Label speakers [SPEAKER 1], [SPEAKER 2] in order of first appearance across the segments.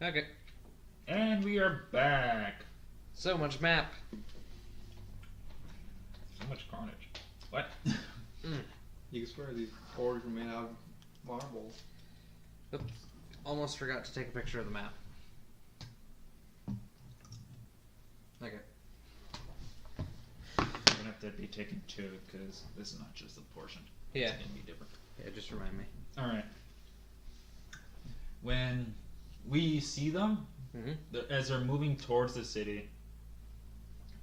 [SPEAKER 1] Okay.
[SPEAKER 2] And we are back.
[SPEAKER 1] So much map.
[SPEAKER 2] So much carnage. What?
[SPEAKER 3] You can swear these boards were made out of marble.
[SPEAKER 1] Oops. Almost forgot to take a picture of the map. Okay.
[SPEAKER 2] We're gonna have to be taking two because this is not just a portion.
[SPEAKER 1] Yeah.
[SPEAKER 2] It's gonna be different.
[SPEAKER 1] Yeah, just remind me.
[SPEAKER 2] Alright. When we see them, as they're moving towards the city,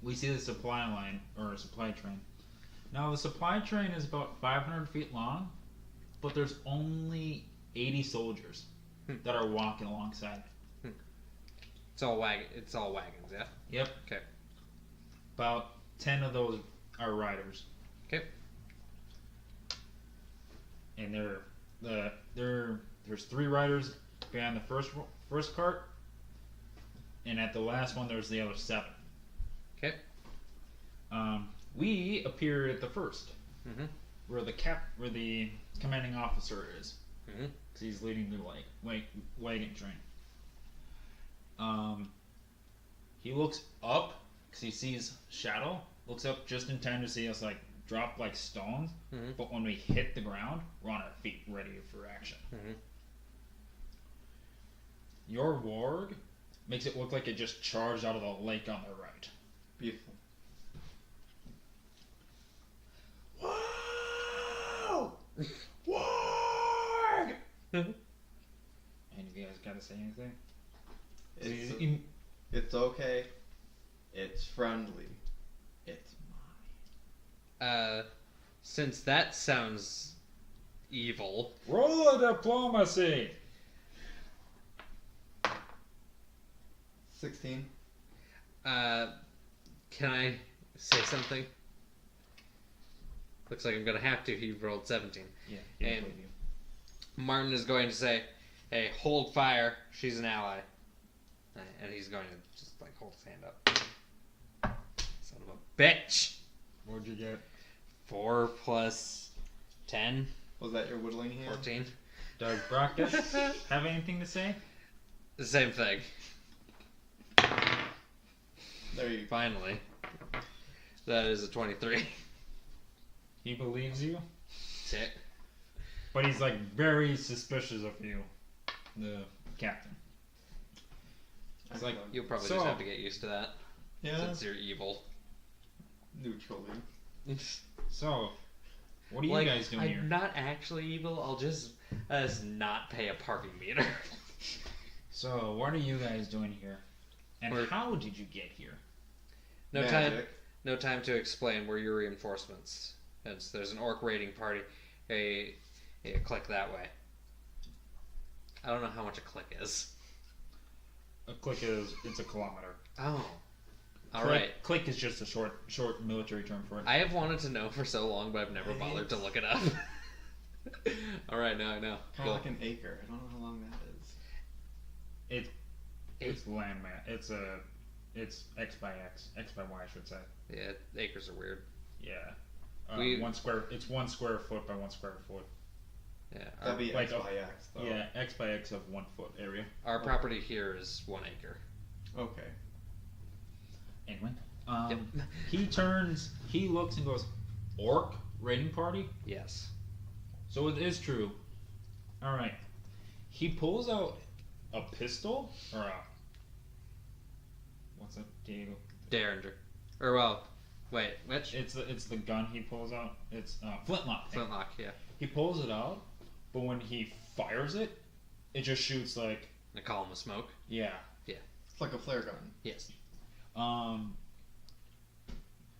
[SPEAKER 2] we see the supply line, or supply train. Now, the supply train is about 500 feet long, but there's only 80 soldiers that are walking alongside it.
[SPEAKER 1] It's all wagons, yeah?
[SPEAKER 2] Yep.
[SPEAKER 1] Okay.
[SPEAKER 2] About 10 of those are riders.
[SPEAKER 1] Okay.
[SPEAKER 2] And there's 3 riders behind the first cart, and at the last one there's the other 7.
[SPEAKER 1] Okay.
[SPEAKER 2] We appear at the first, where the commanding officer is, because he's leading the wagon train. He looks up because he sees shadow. Looks up just in time to see us drop like stones. But when we hit the ground, we're on our feet, ready for action. Your warg makes it look like it just charged out of the lake on the right.
[SPEAKER 3] Beautiful.
[SPEAKER 2] Whoa! Warg! Any of you guys gotta say anything?
[SPEAKER 3] It's okay. It's friendly. It's mommy.
[SPEAKER 1] Since that sounds evil.
[SPEAKER 2] Roll a diplomacy!
[SPEAKER 3] 16.
[SPEAKER 1] Can I say something? Looks like I'm gonna have to. He rolled 17.
[SPEAKER 2] Yeah.
[SPEAKER 1] And Martin is going to say, "Hey, hold fire. She's an ally." And he's going to just hold his hand up. Son of a bitch.
[SPEAKER 2] What'd you get?
[SPEAKER 1] 4 plus 10.
[SPEAKER 3] Was that your whittling hand?
[SPEAKER 1] 14.
[SPEAKER 2] Does Brockus have anything to say?
[SPEAKER 1] The same thing.
[SPEAKER 3] There you go.
[SPEAKER 1] Finally. That is a 23.
[SPEAKER 2] He believes you,
[SPEAKER 1] Sick.
[SPEAKER 2] but he's very suspicious of you, the captain. It's like,
[SPEAKER 1] You'll probably just have to get used to that.
[SPEAKER 3] Yeah.
[SPEAKER 1] Since you're evil.
[SPEAKER 3] Neutrally.
[SPEAKER 2] so, what are you guys doing here?
[SPEAKER 1] I'm not actually evil. I'll just not pay a parking meter.
[SPEAKER 2] So, what are you guys doing here? And how did you get here?
[SPEAKER 1] No
[SPEAKER 3] Magic.
[SPEAKER 1] No time to explain. We're your reinforcements. There's an orc raiding party. A click that way. I don't know how much a click is.
[SPEAKER 2] A click it's a kilometer.
[SPEAKER 1] Oh. Alright.
[SPEAKER 2] Click is just a short military term for it.
[SPEAKER 1] I have wanted to know for so long, but I've never bothered to look it up. Alright, now I know.
[SPEAKER 3] Kind of like an acre. I don't know how long that is.
[SPEAKER 2] It's land man. It's X by X. X by Y, I should say.
[SPEAKER 1] Yeah, acres are weird.
[SPEAKER 2] Yeah.
[SPEAKER 1] It's
[SPEAKER 2] 1 square foot by 1 square foot.
[SPEAKER 1] Yeah.
[SPEAKER 3] That'd be X by X, though.
[SPEAKER 2] Yeah, X by X of 1 foot area.
[SPEAKER 1] Our property here is 1 acre.
[SPEAKER 3] Okay.
[SPEAKER 2] Anyway.
[SPEAKER 1] Yep.
[SPEAKER 2] He looks and goes, orc raiding party?
[SPEAKER 1] Yes.
[SPEAKER 2] So it is true. Alright. He pulls out a pistol, or a... What's that, Diego?
[SPEAKER 1] Derringer. Or, well, wait, which?
[SPEAKER 2] It's the gun he pulls out. It's flintlock.
[SPEAKER 1] Flintlock, yeah.
[SPEAKER 2] He pulls it out, but when he fires it, it just shoots like...
[SPEAKER 1] A column of smoke?
[SPEAKER 2] Yeah.
[SPEAKER 1] Yeah.
[SPEAKER 3] It's like a flare gun.
[SPEAKER 1] Yes.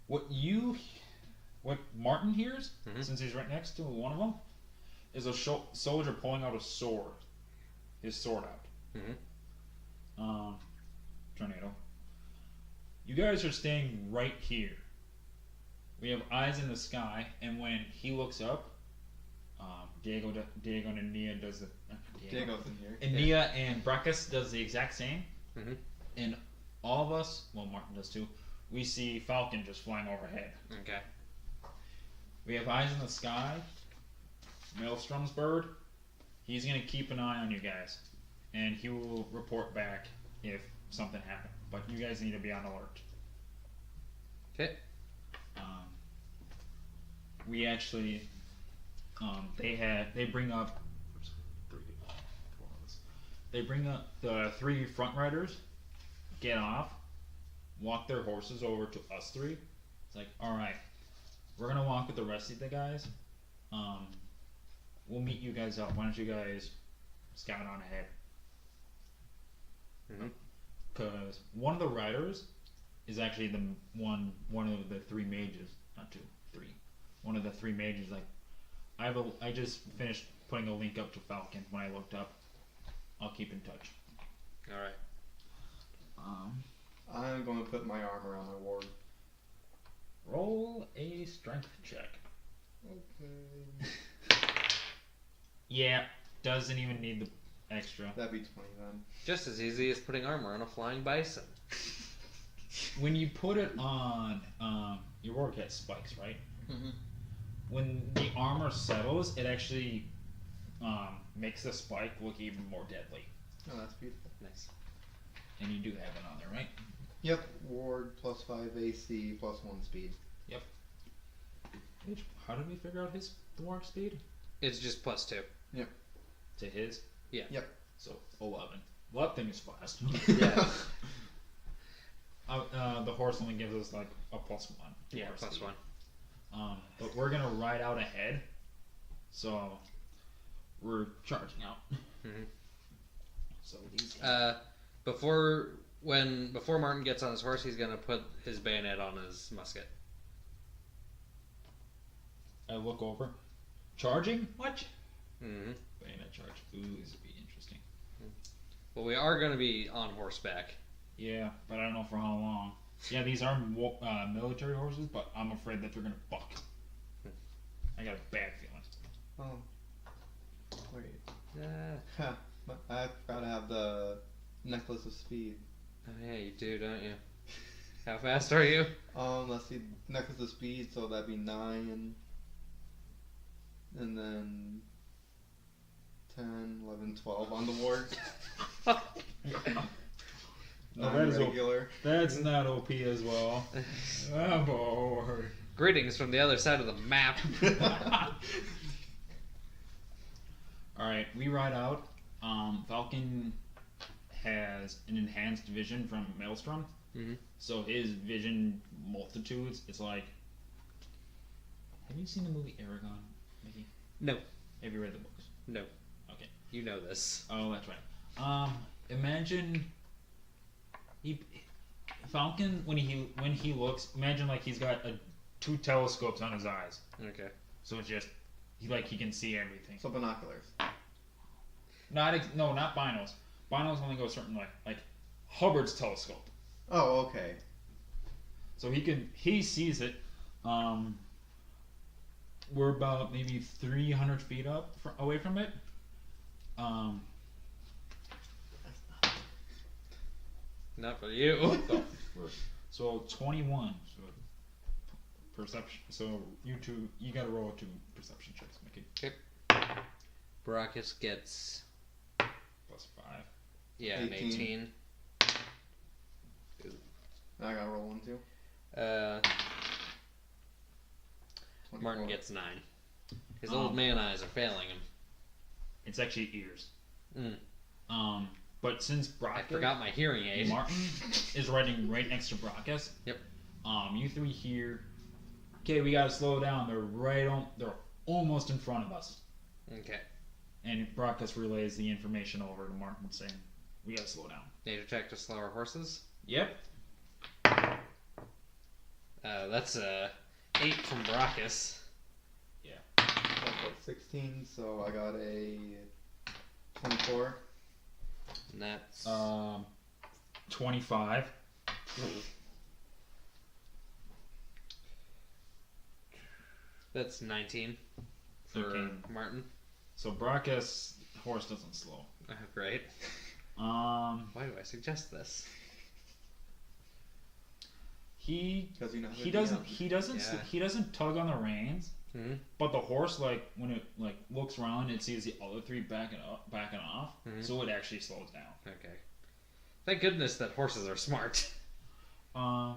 [SPEAKER 2] What Martin hears, since he's right next to one of them, is a soldier pulling out a sword. His sword out. Tornado. You guys are staying right here. We have eyes in the sky, and when he looks up, Diego and Nia does the...
[SPEAKER 3] Diego's in here.
[SPEAKER 2] And Nia and Brackus does the exact same.
[SPEAKER 1] Mm-hmm.
[SPEAKER 2] And all of us, well, Martin does too, we see Falcon just flying overhead.
[SPEAKER 1] Okay.
[SPEAKER 2] We have eyes in the sky. Maelstrom's bird, he's going to keep an eye on you guys. and he will report back if something happened. But you guys need to be on alert.
[SPEAKER 1] Okay.
[SPEAKER 2] We actually, they bring up the 3 front riders, get off, walk their horses over to us 3. It's like, all right, we're gonna walk with the rest of the guys. We'll meet you guys up. Why don't you guys scout on ahead? Because one of the riders is actually the one of the 3 mages, not 2, 3. One of the 3 mages. Like, I just finished putting a link up to Falcon when I looked up. I'll keep in touch.
[SPEAKER 1] All right.
[SPEAKER 3] I'm going to put my armor on my ward.
[SPEAKER 2] Roll a strength check.
[SPEAKER 3] Okay.
[SPEAKER 2] Yeah, doesn't even need the extra.
[SPEAKER 3] That'd be 20 then.
[SPEAKER 1] Just as easy as putting armor on a flying bison.
[SPEAKER 2] When you put it on, your ward gets spikes, right?
[SPEAKER 3] Mm-hmm.
[SPEAKER 2] When the armor settles, it actually makes the spike look even more deadly.
[SPEAKER 3] Oh, that's beautiful.
[SPEAKER 1] Nice.
[SPEAKER 2] And you do have it on there, right?
[SPEAKER 3] Yep. Ward plus 5 AC plus 1 speed.
[SPEAKER 2] Yep. How did we figure out the warp speed?
[SPEAKER 1] It's just +2.
[SPEAKER 3] Yep.
[SPEAKER 2] To his?
[SPEAKER 1] Yeah.
[SPEAKER 3] Yep.
[SPEAKER 2] So 11. Well, that thing is fast.
[SPEAKER 1] Yeah.
[SPEAKER 2] The horse only gives us like a +1.
[SPEAKER 1] Yeah, +1.
[SPEAKER 2] But we're gonna ride out ahead, so we're charging out.
[SPEAKER 1] Mm-hmm.
[SPEAKER 2] So these.
[SPEAKER 1] Before Martin gets on his horse, he's gonna put his bayonet on his musket.
[SPEAKER 2] I look over. Charging? What?
[SPEAKER 1] Mm-hmm.
[SPEAKER 2] Bayonet charge. Ooh, this would be interesting.
[SPEAKER 1] Well, we are gonna be on horseback.
[SPEAKER 2] Yeah, but I don't know for how long. Yeah, these are military horses, but I'm afraid that they're gonna buck. I got a bad feeling.
[SPEAKER 3] Oh. Wait.
[SPEAKER 1] Huh.
[SPEAKER 3] But I forgot to have the necklace of speed.
[SPEAKER 1] Oh yeah, you do, don't you? How fast are you?
[SPEAKER 3] Let's see, necklace of speed, so that'd be 9, and then 10, 11, 12 on the ward.
[SPEAKER 2] No,
[SPEAKER 3] 9 regular.
[SPEAKER 2] That's not OP as well. I'm bored.
[SPEAKER 1] Greetings from the other side of the map.
[SPEAKER 2] Alright, we ride out. Falcon has an enhanced vision from Maelstrom.
[SPEAKER 1] Mm-hmm.
[SPEAKER 2] So his vision multitudes, it's like... Have you seen the movie Aragon, Mickey?
[SPEAKER 1] No.
[SPEAKER 2] Have you read the books?
[SPEAKER 1] No.
[SPEAKER 2] Okay.
[SPEAKER 1] You know this.
[SPEAKER 2] Oh, that's right. Imagine... Falcon, when he looks, imagine like he's got 2 telescopes on his eyes.
[SPEAKER 1] Okay.
[SPEAKER 2] So it's just, he can see everything.
[SPEAKER 3] So binoculars.
[SPEAKER 2] Not binos. Binos only go a certain way. Like Hubbard's telescope.
[SPEAKER 3] Oh, okay.
[SPEAKER 2] So he sees it. We're about maybe 300 feet away from it.
[SPEAKER 1] Not for you.
[SPEAKER 2] So 21. So perception. So you gotta roll 2 perception checks, Mickey.
[SPEAKER 1] Okay. Baracus gets
[SPEAKER 2] +5.
[SPEAKER 1] Yeah, an 18.
[SPEAKER 3] I gotta roll 1 too. 24.
[SPEAKER 1] Martin gets 9. His old man eyes are failing him.
[SPEAKER 2] It's actually ears.
[SPEAKER 1] Mm.
[SPEAKER 2] But since
[SPEAKER 1] I forgot my hearing aid.
[SPEAKER 2] Martin is riding right next to Brackus.
[SPEAKER 1] Yep.
[SPEAKER 2] You 3 here. Okay, we gotta slow down. They're almost in front of us.
[SPEAKER 1] Okay.
[SPEAKER 2] And Brackus relays the information over to Martin, saying we gotta slow down.
[SPEAKER 1] Nature check to slow our horses.
[SPEAKER 2] Yep.
[SPEAKER 1] That's 8 from Baracus.
[SPEAKER 2] Yeah.
[SPEAKER 3] I got 16, so I got a 24.
[SPEAKER 1] And that's
[SPEAKER 2] 25.
[SPEAKER 1] That's 19 for
[SPEAKER 2] 19.
[SPEAKER 1] Martin.
[SPEAKER 2] So Brackus horse doesn't slow.
[SPEAKER 1] Great. Why do I suggest this?
[SPEAKER 2] He
[SPEAKER 3] Because you know
[SPEAKER 2] doesn't tug on the reins.
[SPEAKER 1] Mm-hmm.
[SPEAKER 2] But the horse, like when it like looks around, it sees the other three backing off, so it actually slows down.
[SPEAKER 1] Okay. Thank goodness that horses are smart.
[SPEAKER 2] We're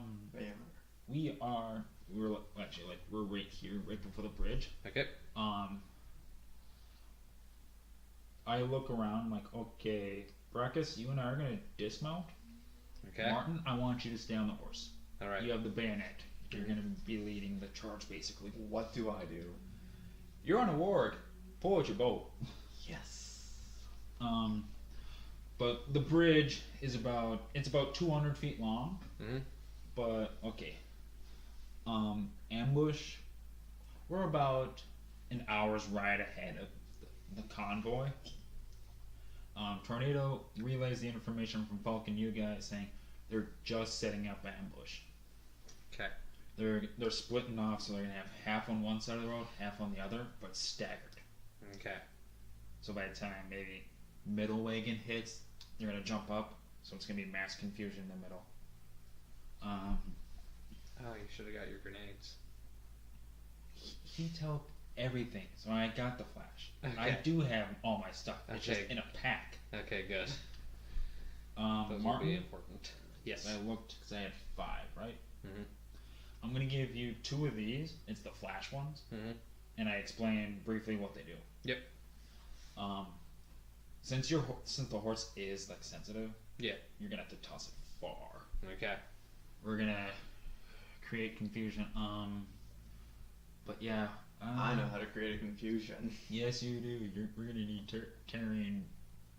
[SPEAKER 2] actually like we're right here, right before the bridge.
[SPEAKER 1] Okay.
[SPEAKER 2] I look around, like, okay, Brackus, you and I are gonna dismount.
[SPEAKER 1] Okay.
[SPEAKER 2] Martin, I want you to stay on the horse.
[SPEAKER 1] All right.
[SPEAKER 2] You have the bayonet. You're gonna be leading the charge, basically.
[SPEAKER 3] What do I do?
[SPEAKER 2] You're on a ward. Pull out your bow.
[SPEAKER 3] Yes.
[SPEAKER 2] But the bridge is about 200 feet long.
[SPEAKER 1] Mm-hmm.
[SPEAKER 2] But okay. Ambush. We're about an hour's ride ahead of the convoy. Tornado relays the information from Falcon you guys saying they're just setting up ambush.
[SPEAKER 1] Okay.
[SPEAKER 2] They're splitting off, so they're gonna have half on one side of the road, half on the other, but staggered.
[SPEAKER 1] Okay.
[SPEAKER 2] So by the time maybe middle wagon hits, they're gonna jump up, so it's gonna be mass confusion in the middle.
[SPEAKER 1] Oh, you should have got your grenades.
[SPEAKER 2] He told everything, so I got the flash.
[SPEAKER 1] Okay.
[SPEAKER 2] I do have all my stuff. It's
[SPEAKER 1] Okay.
[SPEAKER 2] just in a pack.
[SPEAKER 1] Okay, good. Those
[SPEAKER 2] Martin,
[SPEAKER 1] will be important. Yes.
[SPEAKER 2] I looked because I had 5, right?
[SPEAKER 1] Mm-hmm.
[SPEAKER 2] I'm gonna give you 2 of these. It's the flash ones, and I explain briefly what they do.
[SPEAKER 1] Yep.
[SPEAKER 2] Since the horse is like sensitive,
[SPEAKER 1] yeah,
[SPEAKER 2] you're gonna have to toss it far.
[SPEAKER 1] Okay.
[SPEAKER 2] We're gonna create confusion. But yeah.
[SPEAKER 3] I know how to create a confusion.
[SPEAKER 2] Yes, you do. We're gonna need terrain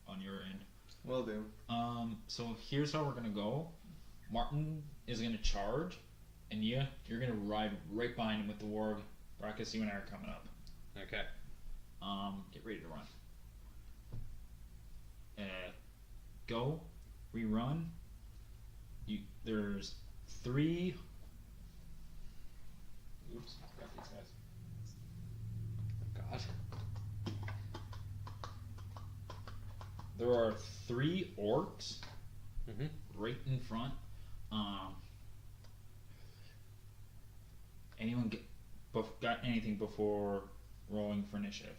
[SPEAKER 2] on your end.
[SPEAKER 3] Will do.
[SPEAKER 2] So here's how we're gonna go. Martin is gonna charge, and you're gonna ride right behind him with the warg. Brackus, you and I are coming up.
[SPEAKER 1] Okay.
[SPEAKER 2] Get ready to run. Go. We run. There's 3. Oops, got these guys.
[SPEAKER 1] God.
[SPEAKER 2] There are 3 orcs right in front. Anyone got anything before rolling for initiative?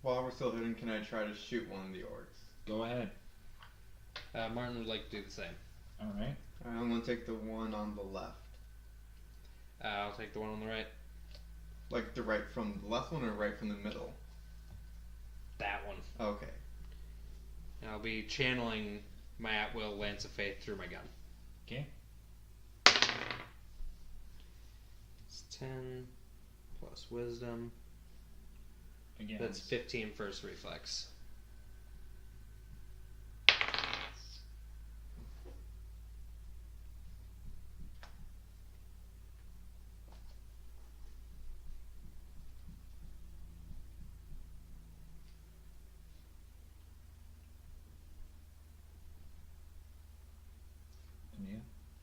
[SPEAKER 3] While we're still hidden, can I try to shoot one of the orcs?
[SPEAKER 2] Go ahead.
[SPEAKER 1] Martin would like to do the same.
[SPEAKER 2] Alright.
[SPEAKER 3] I'm going to take the one on the left.
[SPEAKER 1] I'll take the one on the right.
[SPEAKER 3] Like the right from the left one or right from the middle?
[SPEAKER 1] That one.
[SPEAKER 3] Okay.
[SPEAKER 1] And I'll be channeling my at-will Lance of Faith through my gun.
[SPEAKER 2] Okay.
[SPEAKER 1] It's 10 plus wisdom.
[SPEAKER 2] Again.
[SPEAKER 1] That's 15 first reflex.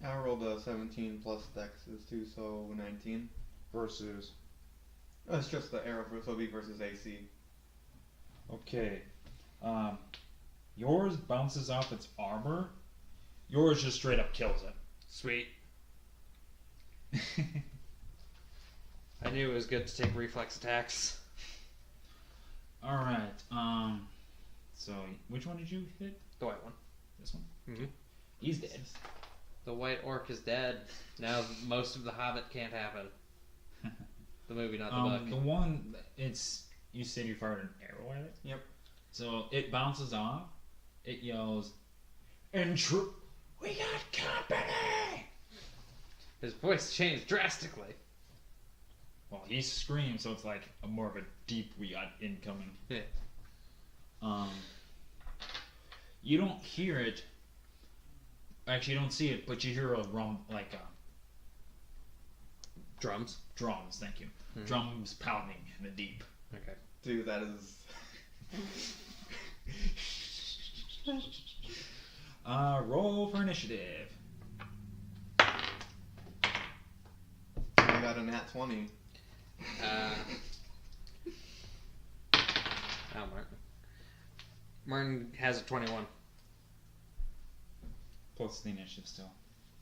[SPEAKER 3] I rolled a 17 plus dex is 2, so 19.
[SPEAKER 2] Versus.
[SPEAKER 3] It's just the arrow, so it'll be versus AC.
[SPEAKER 2] Okay. Yours bounces off its armor. Yours just straight up kills it.
[SPEAKER 1] Sweet. I knew it was good to take reflex attacks.
[SPEAKER 2] Alright. So, which one did you hit?
[SPEAKER 1] The white one.
[SPEAKER 2] This one?
[SPEAKER 1] Mm-hmm.
[SPEAKER 2] He's dead.
[SPEAKER 1] The white orc is dead. Now most of the Hobbit can't happen. The movie, not the book.
[SPEAKER 2] The one, you said you fired an arrow at it?
[SPEAKER 3] Yep.
[SPEAKER 2] So it bounces off. It yells, we got company!
[SPEAKER 1] His voice changed drastically.
[SPEAKER 2] Well, he screams, so it's like more of a deep we got incoming.
[SPEAKER 1] Yeah.
[SPEAKER 2] You don't hear it. Actually, you don't see it, but you hear a
[SPEAKER 1] Drums.
[SPEAKER 2] Drums, thank you.
[SPEAKER 1] Mm-hmm.
[SPEAKER 2] Drums pounding in the deep.
[SPEAKER 1] Okay.
[SPEAKER 3] Dude, that is...
[SPEAKER 2] Roll for initiative.
[SPEAKER 3] I got a nat 20.
[SPEAKER 1] Martin has a 21.
[SPEAKER 2] Plus the initiative still.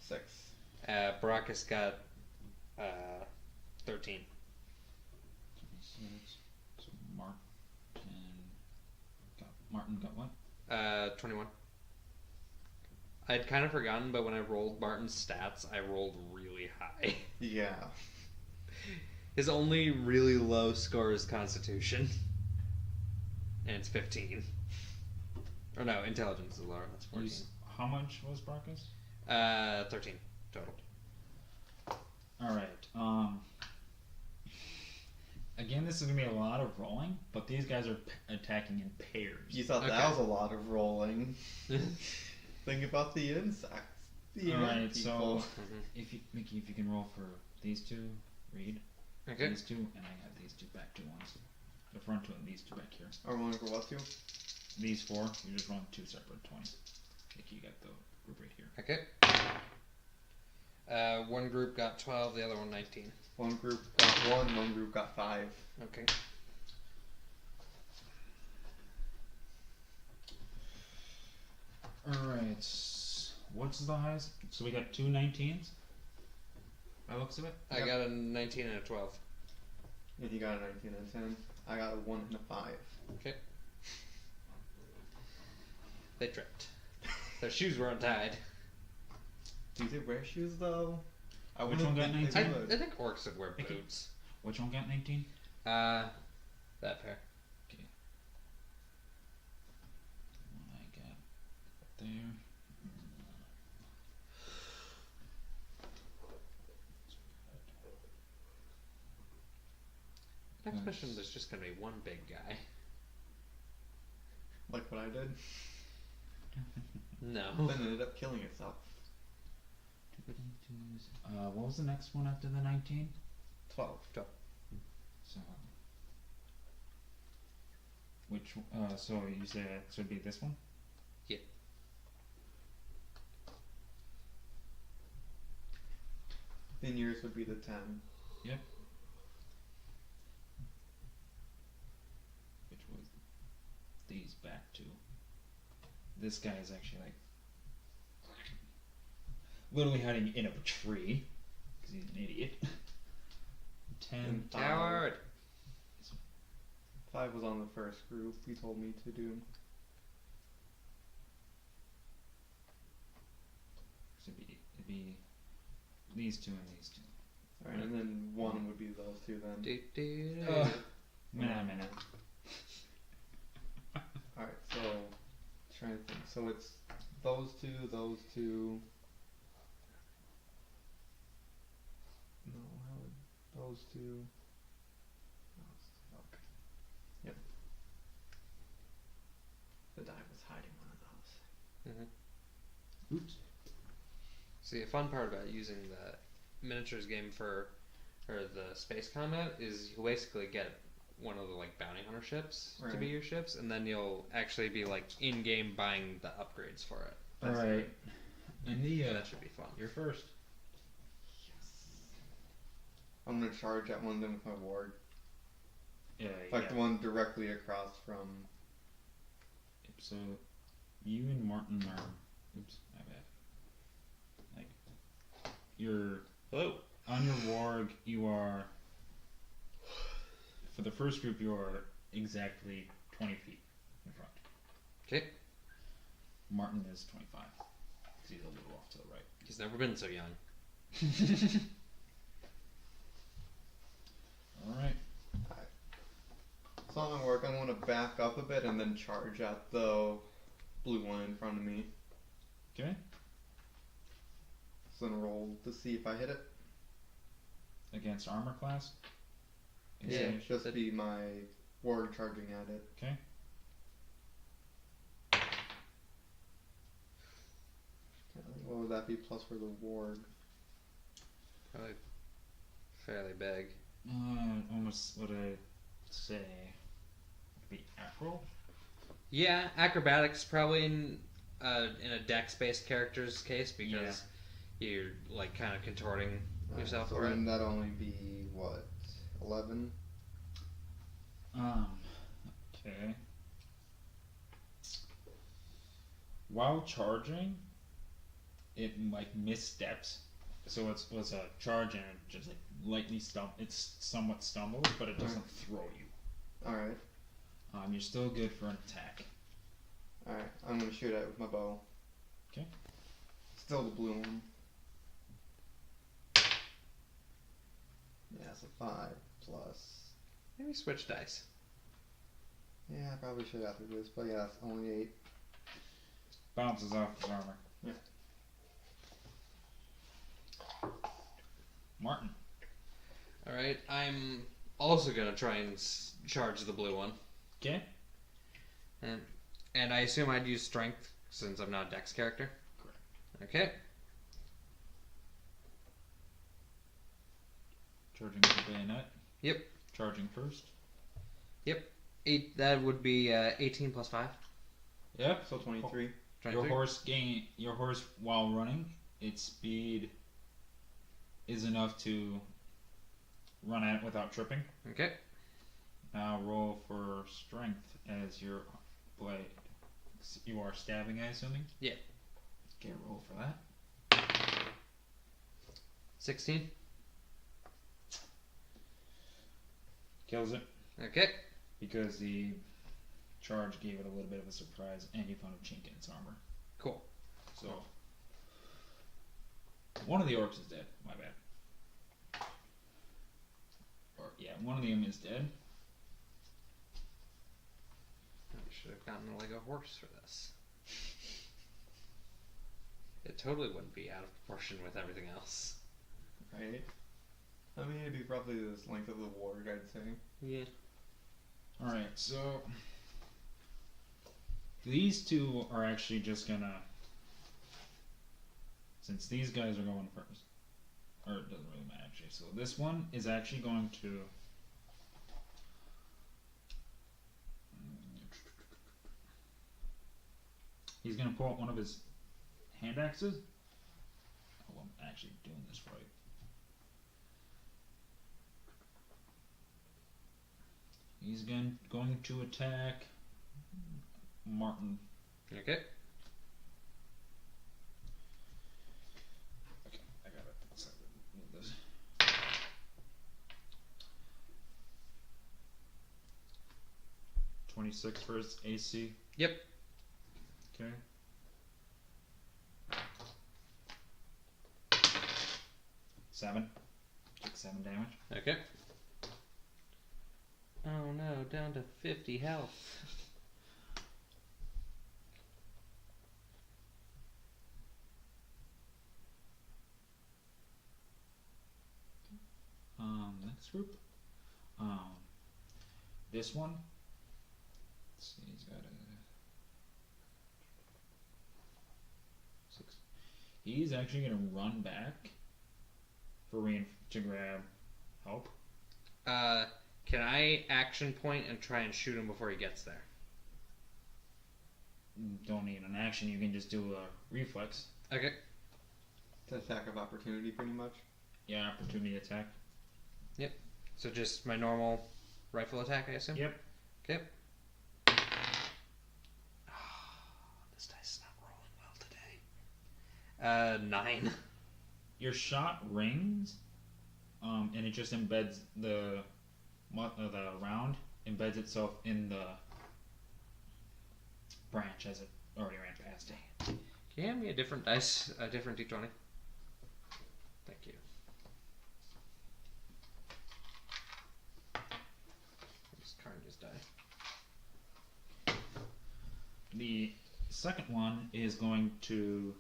[SPEAKER 3] 6.
[SPEAKER 1] Baracus got 13.
[SPEAKER 2] So Martin got what?
[SPEAKER 1] 21. I'd kind of forgotten, but when I rolled Martin's stats, I rolled really high.
[SPEAKER 3] Yeah.
[SPEAKER 1] His only really low score is Constitution. And it's 15. Or no, Intelligence is lower. That's 14.
[SPEAKER 2] How much was Barca's?
[SPEAKER 1] 13 total.
[SPEAKER 2] Alright, again, this is going to be a lot of rolling, but these guys are attacking in pairs.
[SPEAKER 3] You thought that was a lot of rolling. Think about the insects. The
[SPEAKER 2] Alright, so
[SPEAKER 3] people.
[SPEAKER 2] if you, Mickey, if you can roll for these two, Reed.
[SPEAKER 1] Okay.
[SPEAKER 2] These two, and I got these two back to ones. The front two and these two back here.
[SPEAKER 3] Are rolling for what two?
[SPEAKER 2] These four, you just run two separate 20s. Mickey, you got the group right here.
[SPEAKER 1] Okay. One group got 12, the other one 19.
[SPEAKER 3] One group got 1 group got 5.
[SPEAKER 1] Okay.
[SPEAKER 2] Alright, what's the highest? So we got two 19s? By the looks of it?
[SPEAKER 1] I got a 19 and a 12.
[SPEAKER 3] And you got a 19 and 10. I got a 1 and a 5.
[SPEAKER 1] Okay. They tripped. Their shoes were untied.
[SPEAKER 3] Do they wear shoes though?
[SPEAKER 2] Which one got 19?
[SPEAKER 1] I think orcs would wear boots.
[SPEAKER 2] Which one got 19?
[SPEAKER 1] That pair.
[SPEAKER 2] Okay. I got there.
[SPEAKER 1] Next mission, there's just gonna be one big guy.
[SPEAKER 3] Like what I did?
[SPEAKER 1] No.
[SPEAKER 3] Then ended up killing itself.
[SPEAKER 2] What was the next one after the 19?
[SPEAKER 3] 12.
[SPEAKER 2] So, which, so you say it should be this one?
[SPEAKER 1] Yeah.
[SPEAKER 3] Then yours would be the 10.
[SPEAKER 2] Yep. Which was these back two. This guy is actually like literally hiding in a tree because he's an idiot. 10.
[SPEAKER 1] Coward!
[SPEAKER 3] 5 was on the first group you told me to do.
[SPEAKER 2] So it'd be these two and these two.
[SPEAKER 3] Alright, and then 1 would be those two then.
[SPEAKER 2] Minute.
[SPEAKER 3] Alright, so trying to think. So it's those two. No, how would those two? Okay. Yep. The die was hiding one of those.
[SPEAKER 2] Oops.
[SPEAKER 1] See, a fun part about using the miniatures game or the space combat is you basically get one of the like bounty hunter ships to be your ships, and then you'll actually be like in game buying the upgrades for it.
[SPEAKER 2] Alright. And
[SPEAKER 1] that should be fun.
[SPEAKER 2] You're first.
[SPEAKER 3] Yes. I'm gonna charge at one of them with my ward.
[SPEAKER 2] Yeah.
[SPEAKER 3] Like the one directly across from.
[SPEAKER 2] So, you and Martin are. Oops, my bad. Like, you're.
[SPEAKER 1] Hello.
[SPEAKER 2] On your warg, you are. For the first group, you are exactly 20 feet in front.
[SPEAKER 1] Okay.
[SPEAKER 2] Martin is 25. He's a little off to the right.
[SPEAKER 1] He's never been so young.
[SPEAKER 2] Alright.
[SPEAKER 3] So on my work, I'm gonna back up a bit and then charge at the blue one in front of me.
[SPEAKER 2] Okay.
[SPEAKER 3] So then roll to see if I hit it.
[SPEAKER 2] Against armor class?
[SPEAKER 3] Yeah, it's just be my ward charging at it.
[SPEAKER 2] Okay.
[SPEAKER 3] What would that be plus for the ward?
[SPEAKER 1] Probably fairly big.
[SPEAKER 2] Almost what I say. Be acro?
[SPEAKER 1] Yeah, acrobatics probably in a dex-based character's case because you're like kind of contorting yourself.
[SPEAKER 3] So then that'd only be what, 11?
[SPEAKER 2] Okay. While charging, it like missteps, So it's a charge and it just like lightly it's somewhat stumbles, but it doesn't throw you.
[SPEAKER 3] Alright.
[SPEAKER 2] You're still good for an attack.
[SPEAKER 3] Alright, I'm gonna shoot it with my bow.
[SPEAKER 2] Okay.
[SPEAKER 3] Still the blue one. Yeah, it's a 5 plus.
[SPEAKER 1] Maybe switch dice.
[SPEAKER 3] Yeah, I probably should after this, but yeah, it's only 8.
[SPEAKER 2] Bounces off his armor.
[SPEAKER 3] Yeah.
[SPEAKER 2] Martin.
[SPEAKER 1] Alright, I'm also gonna try and charge the blue one.
[SPEAKER 2] Okay.
[SPEAKER 1] And I assume I'd use strength since I'm not a dex character?
[SPEAKER 2] Correct.
[SPEAKER 1] Okay.
[SPEAKER 2] Charging with the bayonet.
[SPEAKER 1] Yep.
[SPEAKER 2] Charging first.
[SPEAKER 1] Yep. 8. That would be 18 plus 5.
[SPEAKER 2] Yep.
[SPEAKER 3] So 23.
[SPEAKER 2] Your horse while running, its speed is enough to run at it without tripping.
[SPEAKER 1] Okay.
[SPEAKER 2] Now roll for strength as your blade. You are stabbing, I assuming?
[SPEAKER 1] Yeah.
[SPEAKER 2] Okay, roll for that.
[SPEAKER 1] 16.
[SPEAKER 2] Kills it.
[SPEAKER 1] Okay.
[SPEAKER 2] Because the charge gave it a little bit of a surprise and you found a chink in its armor.
[SPEAKER 1] Cool.
[SPEAKER 2] So, one of the orcs is dead. My bad. Or, yeah, one of them is dead.
[SPEAKER 1] I should have gotten like a horse for this. It totally wouldn't be out of proportion with everything else.
[SPEAKER 3] Right? I mean, it'd be roughly this length of the ward, I'd say.
[SPEAKER 1] Yeah.
[SPEAKER 2] Alright, so these two are actually just gonna, since these guys are going first, or it doesn't really matter actually, so this one is actually going to he's gonna pull out one of his hand axes. Oh, I'm actually doing this right. He's going to attack Martin.
[SPEAKER 1] Okay.
[SPEAKER 2] Okay, I got it. Let's move this. $26 for his AC.
[SPEAKER 1] Yep.
[SPEAKER 2] Okay. Seven. Take 7 damage.
[SPEAKER 1] Okay. Oh no, down to 50 health.
[SPEAKER 2] Next group. This one. Let's see, he's got a 6. He's actually gonna run back for to grab help.
[SPEAKER 1] Can I action point and try and shoot him before he gets there?
[SPEAKER 2] Don't need an action, you can just do a reflex.
[SPEAKER 1] Okay.
[SPEAKER 3] It's an attack of opportunity, pretty much.
[SPEAKER 2] Yeah, opportunity attack.
[SPEAKER 1] Yep. So just my normal rifle attack, I assume?
[SPEAKER 2] Yep.
[SPEAKER 1] Okay. Oh, this dice is not rolling well today. 9.
[SPEAKER 2] Your shot rings, and it just embeds the round embeds itself in the branch as it already ran past it.
[SPEAKER 1] Can you hand me a different dice, a different d20? Thank you. Just card his die.
[SPEAKER 2] The second one is going to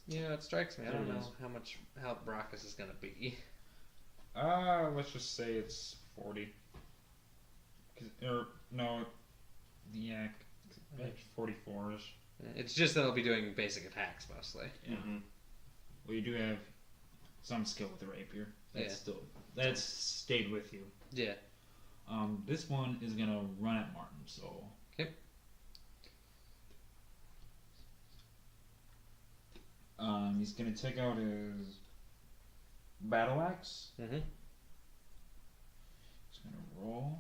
[SPEAKER 1] Yeah, it strikes me. I don't
[SPEAKER 2] There it
[SPEAKER 1] know
[SPEAKER 2] is.
[SPEAKER 1] how Brackus is gonna be.
[SPEAKER 2] let's just say it's 40. Or no, yeah, 44ish.
[SPEAKER 1] It's just that I'll be doing basic attacks mostly.
[SPEAKER 2] Yeah.
[SPEAKER 3] Mm-hmm.
[SPEAKER 2] Well, you do have some skill with the rapier. That's
[SPEAKER 1] Yeah.
[SPEAKER 2] that's stayed with you.
[SPEAKER 1] Yeah.
[SPEAKER 2] This one is gonna run at Martin, so.
[SPEAKER 1] Okay.
[SPEAKER 2] He's gonna take out his battle axe.
[SPEAKER 1] Mm-hmm.
[SPEAKER 2] Just gonna roll.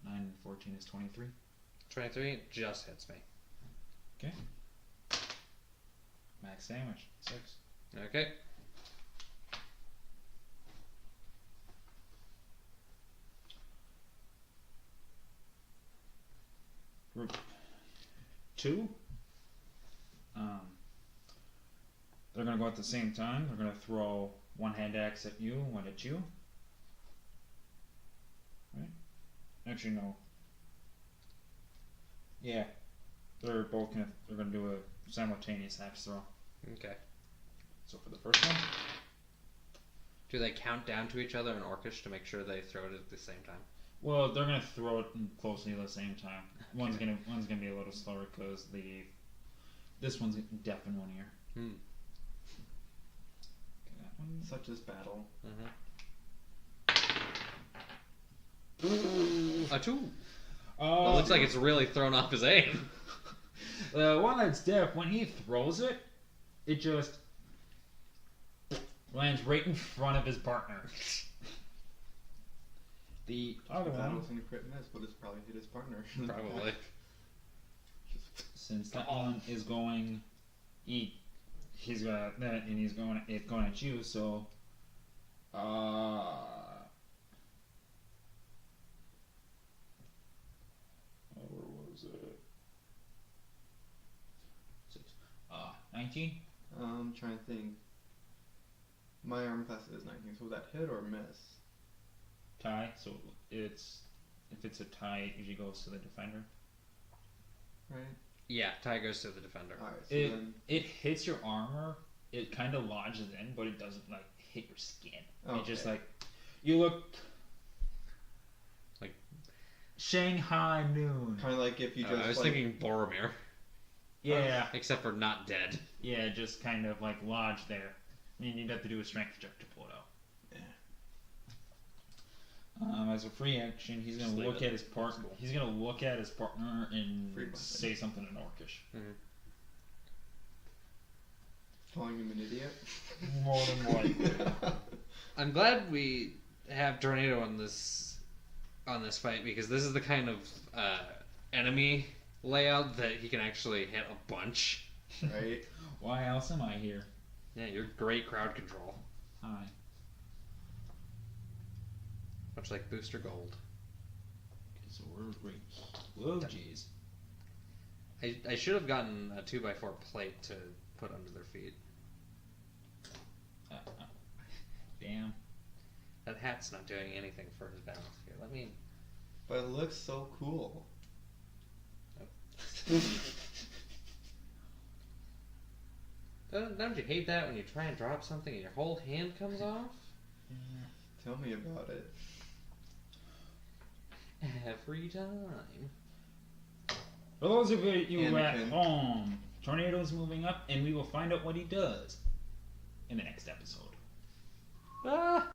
[SPEAKER 2] 9 and 14 is 23.
[SPEAKER 1] 23 just hits me.
[SPEAKER 2] Okay. Max damage 6.
[SPEAKER 1] Okay.
[SPEAKER 2] Group 2. They're gonna go at the same time. They're gonna throw one hand axe at you, one at you. Right? Actually, no. Yeah, they're both gonna. They're gonna do a simultaneous axe throw.
[SPEAKER 1] Okay.
[SPEAKER 2] So for the first one,
[SPEAKER 1] do they count down to each other in Orcish to make sure they throw it at the same time?
[SPEAKER 2] well, they're gonna throw it closely at the same time. One's gonna be a little slower because this one's deaf in one ear.
[SPEAKER 1] Hmm.
[SPEAKER 2] Okay, that one.
[SPEAKER 3] Such as battle.
[SPEAKER 1] A 2.
[SPEAKER 2] Oh,
[SPEAKER 1] It looks like it's really thrown off his aim.
[SPEAKER 2] the one that's deaf, when he throws it, it just lands right in front of his partner. The other
[SPEAKER 3] That
[SPEAKER 2] one,
[SPEAKER 3] was an crit miss, but it's probably hit his partner.
[SPEAKER 1] Probably.
[SPEAKER 2] since that one is going, he's got that, and it's going at you. So, where was it? 6. 19.
[SPEAKER 3] I'm trying to think. My armor class is 19, so would that hit or miss?
[SPEAKER 2] Tie. So if it's a tie, it usually goes to the defender.
[SPEAKER 3] Right?
[SPEAKER 1] Yeah, tie goes to the defender.
[SPEAKER 3] Alright, so
[SPEAKER 2] It
[SPEAKER 3] then.
[SPEAKER 2] it hits your armor. It kind of lodges in, but it doesn't like hit your skin.
[SPEAKER 3] Okay.
[SPEAKER 2] It just like you look
[SPEAKER 1] Like
[SPEAKER 2] Shanghai noon.
[SPEAKER 3] Kind of like if you just.
[SPEAKER 1] I was
[SPEAKER 3] like,
[SPEAKER 1] thinking Boromir,
[SPEAKER 2] Yeah,
[SPEAKER 1] except for not dead.
[SPEAKER 2] yeah, just kind of like lodged there. I mean, you'd have to do a strength check to pull it out. As a free action, he's gonna
[SPEAKER 1] Just leave
[SPEAKER 2] look
[SPEAKER 1] it.
[SPEAKER 2] at his partner. He's gonna look at his partner and
[SPEAKER 3] Free weapon.
[SPEAKER 2] say something in Orcish.
[SPEAKER 3] Calling him an idiot?
[SPEAKER 2] More than likely.
[SPEAKER 1] I'm glad we have Tornado on this fight because this is the kind of enemy layout that he can actually hit a bunch.
[SPEAKER 3] Right?
[SPEAKER 2] Why else am I here?
[SPEAKER 1] Yeah, you're great crowd control,
[SPEAKER 2] Hi.
[SPEAKER 1] much like Booster Gold.
[SPEAKER 2] Okay, so we're great. Whoa, jeez.
[SPEAKER 1] I should have gotten a 2x4 plate to put under their feet.
[SPEAKER 2] Damn.
[SPEAKER 1] That hat's not doing anything for his balance here. Let me.
[SPEAKER 3] But it looks so cool.
[SPEAKER 1] Don't you hate that when you try and drop something and your whole hand comes off?
[SPEAKER 3] Tell me about it.
[SPEAKER 1] Every time.
[SPEAKER 2] For those of you at
[SPEAKER 3] Anakin.
[SPEAKER 2] home, Tornado's moving up, and we will find out what he does in the next episode.
[SPEAKER 1] Ah!